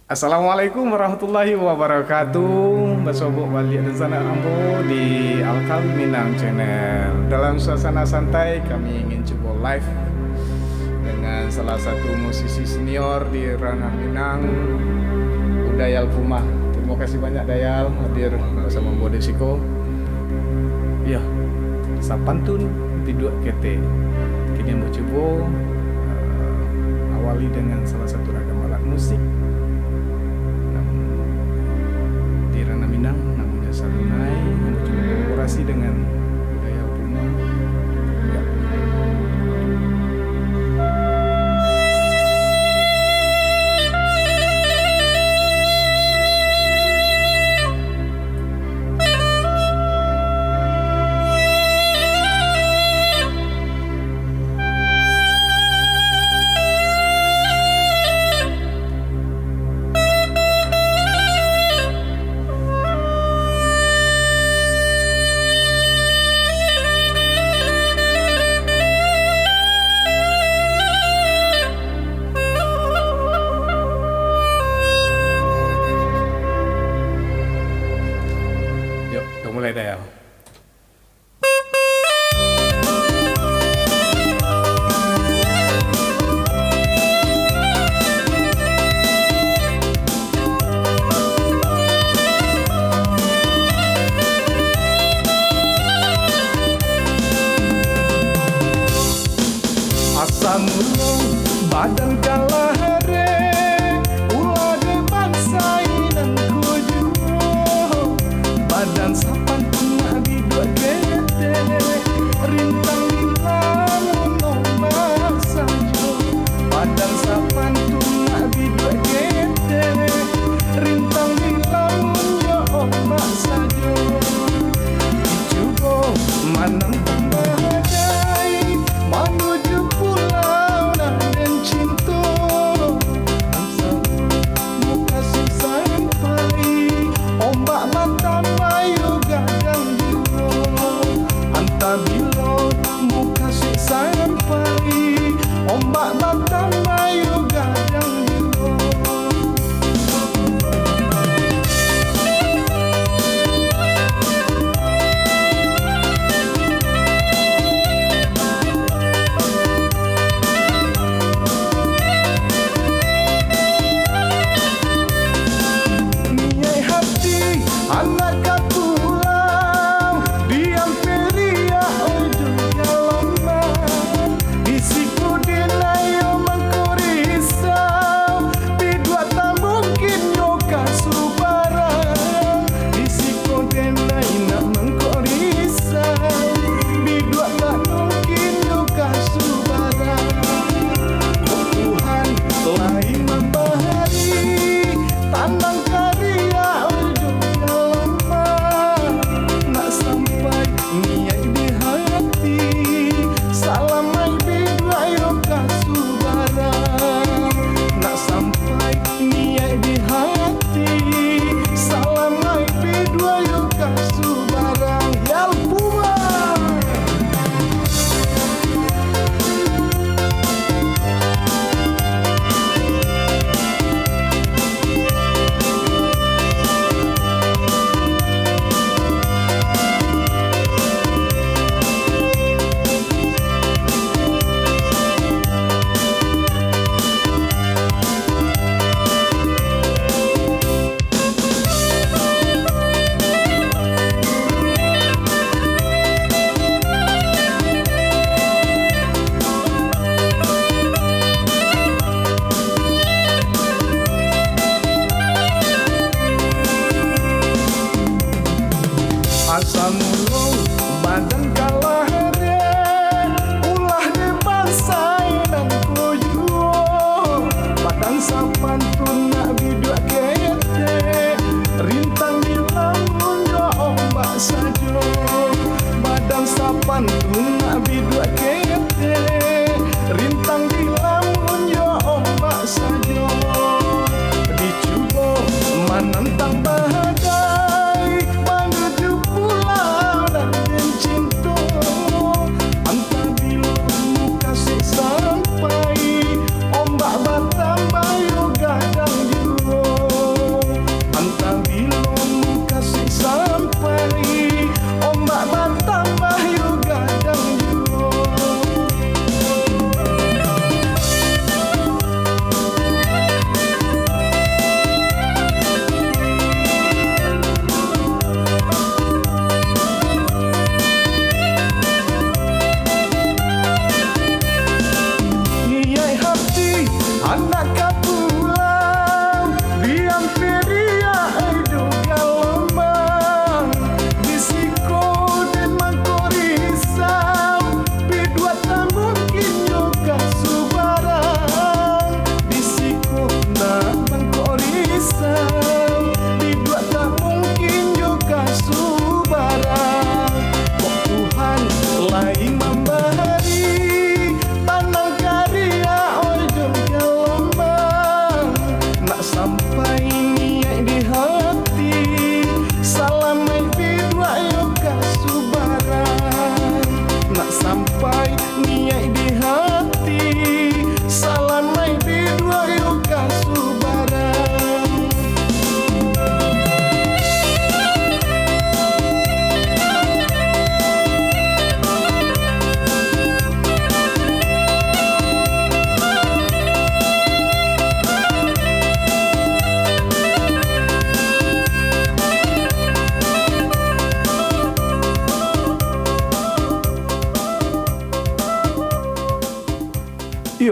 Assalamualaikum warahmatullahi wabarakatuh. Bersobok balik di sana Ambo di Alkal Minang Channel. Dalam suasana santai kami ingin coba live dengan salah satu musisi senior di ranah Minang, Dayal Puma. Terima kasih banyak Dayal hadir bersama Mbo Desiko. Ya, sapantun tidak kete. Kini mau coba awali dengan salah satu ragam alat musik di ranah Minang, namanya Sarunai, yang coba kolaborasi dengan Dayal Puma. Ya. Mulai Dayal. Asa mulung badan kalah badan sapan tengah di dua gede rintang di lamun ombak saja. Badan sapan tengah di dua gede rintang di lamun ya ombak saja. Dicoba manang badai menuju pulau dan cinta. Amsa muka sampai ombak mata bila muka sampai ombak batang bayu gadang bila. Niai hati anak kapulau diam asa mulung badan kalah ulah depan dan koyo. Badan sapan tuna bidua kete rintang di lamun yo ombak sajo. Badan sapan tuna bidua kete rintang di lamun yo ombak sajo. Dicoba menentang badai menuju pulau dan cinta. Entah bila muka sampai ombak batang bayu gadang jero.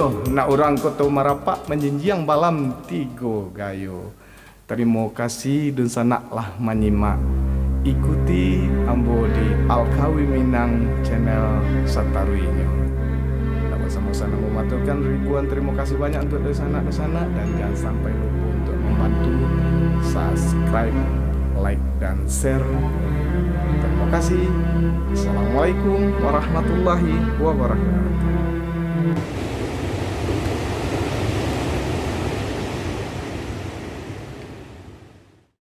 Yo, nak orang koto marapak menjenjiang balam tigo gayo. Terima kasih dan sanaklah menyimak. Ikuti ambo di Alkawi Minang channel Sataruinyo. Dapat sama-sama mematurkan ribuan terima kasih banyak untuk desana dan jangan sampai lupa untuk membantu subscribe, like dan share. Terima kasih. Assalamualaikum warahmatullahi wabarakatuh.